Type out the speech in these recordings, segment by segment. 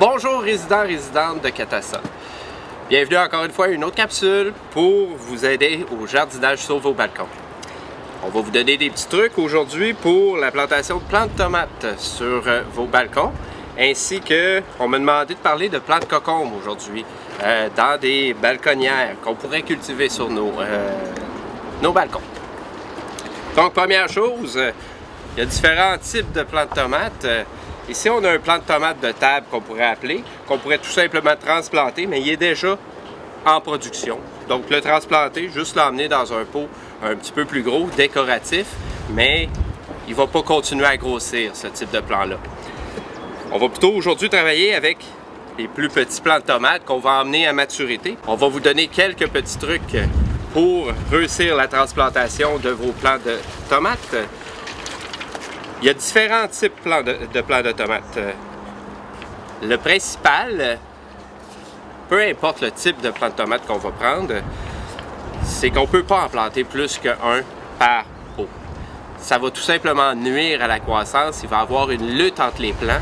Bonjour résidents, résidentes de Catassa. Bienvenue encore une fois à une autre capsule pour vous aider au jardinage sur vos balcons. On va vous donner des petits trucs aujourd'hui pour la plantation de plantes de tomates sur vos balcons, ainsi que on m'a demandé de parler de plantes cocombes aujourd'hui dans des balconnières qu'on pourrait cultiver sur nos balcons. Donc première chose, il y a différents types de plantes de tomates. Ici, on a un plant de tomate de table qu'on pourrait appeler, qu'on pourrait tout simplement transplanter, mais il est déjà en production. Donc, le transplanter, juste l'emmener dans un pot un petit peu plus gros, décoratif, mais il ne va pas continuer à grossir, ce type de plant-là. On va plutôt aujourd'hui travailler avec les plus petits plants de tomates qu'on va emmener à maturité. On va vous donner quelques petits trucs pour réussir la transplantation de vos plants de tomates. Il y a différents types de plants de tomates. Le principal, peu importe le type de plant de tomate qu'on va prendre, c'est qu'on ne peut pas en planter plus qu'un par pot. Ça va tout simplement nuire à la croissance. Il va y avoir une lutte entre les plants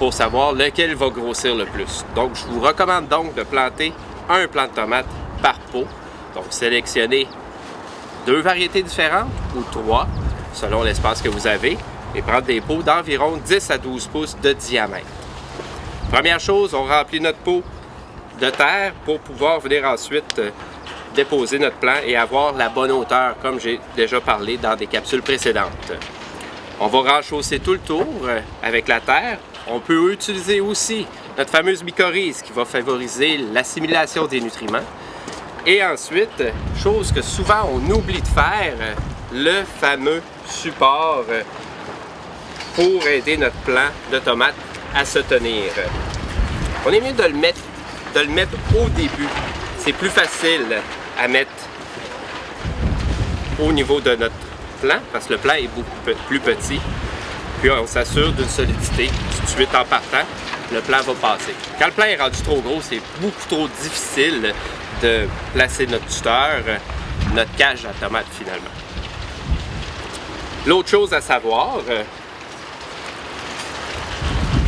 pour savoir lequel va grossir le plus. Donc, je vous recommande donc de planter un plant de tomate par pot. Donc, sélectionnez 2 variétés différentes ou 3, selon l'espace que vous avez, et prendre des pots d'environ 10 à 12 pouces de diamètre. Première chose, on remplit notre pot de terre pour pouvoir venir ensuite déposer notre plant et avoir la bonne hauteur, comme j'ai déjà parlé dans des capsules précédentes. On va renchausser tout le tour avec la terre. On peut utiliser aussi notre fameuse mycorhize qui va favoriser l'assimilation des nutriments. Et ensuite, chose que souvent on oublie de faire, le fameux support pour aider notre plant de tomates à se tenir. On est mieux de le mettre au début. C'est plus facile à mettre au niveau de notre plant parce que le plant est beaucoup plus petit. Puis on s'assure d'une solidité. Tout de suite en partant, le plant va passer. Quand le plant est rendu trop gros, c'est beaucoup trop difficile de placer notre tuteur, notre cage à tomates finalement. L'autre chose à savoir,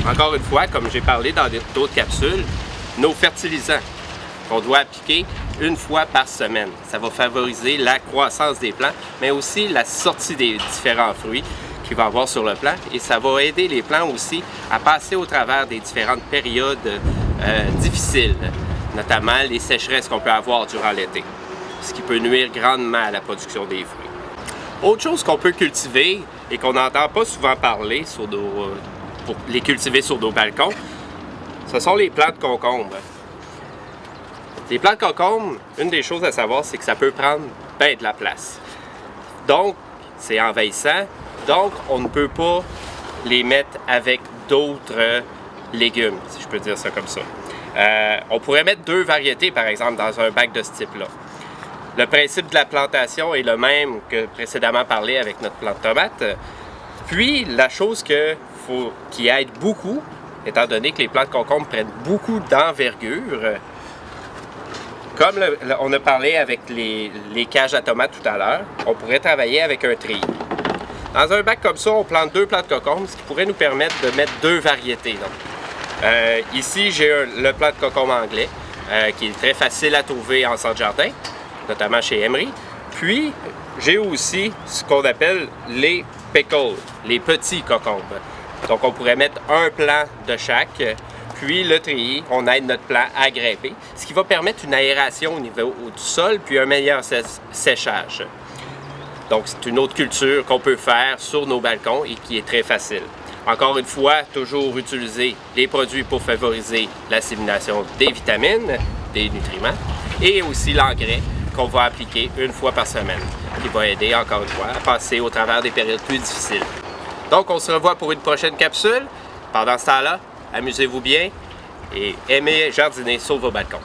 encore une fois, comme j'ai parlé dans d'autres capsules, nos fertilisants qu'on doit appliquer une fois par semaine. Ça va favoriser la croissance des plants, mais aussi la sortie des différents fruits qu'il va y avoir sur le plant. Et ça va aider les plants aussi à passer au travers des différentes périodes difficiles, notamment les sécheresses qu'on peut avoir durant l'été, ce qui peut nuire grandement à la production des fruits. Autre chose qu'on peut cultiver et qu'on n'entend pas souvent parler pour les cultiver sur nos balcons, ce sont les plants de concombre. Les plants de concombre, une des choses à savoir, c'est que ça peut prendre bien de la place. Donc, c'est envahissant. Donc, on ne peut pas les mettre avec d'autres légumes, si je peux dire ça comme ça. On pourrait mettre 2 variétés, par exemple, dans un bac de ce type-là. Le principe de la plantation est le même que précédemment parlé avec notre plant de tomate. Puis, la chose qui aide beaucoup, étant donné que les plants de concombre prennent beaucoup d'envergure, comme on a parlé avec les cages à tomates tout à l'heure, on pourrait travailler avec un treillis. Dans un bac comme ça, on plante 2 plants de concombre, ce qui pourrait nous permettre de mettre 2 variétés. Ici, j'ai le plant de concombre anglais, qui est très facile à trouver en centre-jardin, notamment chez Emery. Puis, j'ai aussi ce qu'on appelle les pickles, les petits concombres. Donc, on pourrait mettre un plant de chaque, puis le treillis, on aide notre plant à grimper, ce qui va permettre une aération au niveau du sol, puis un meilleur séchage. Donc, c'est une autre culture qu'on peut faire sur nos balcons et qui est très facile. Encore une fois, toujours utiliser les produits pour favoriser l'assimilation des vitamines, des nutriments, et aussi l'engrais qu'on va appliquer une fois par semaine, qui va aider, encore une fois, à passer au travers des périodes plus difficiles. Donc, on se revoit pour une prochaine capsule. Pendant ce temps-là, amusez-vous bien et aimez jardiner sur vos balcons.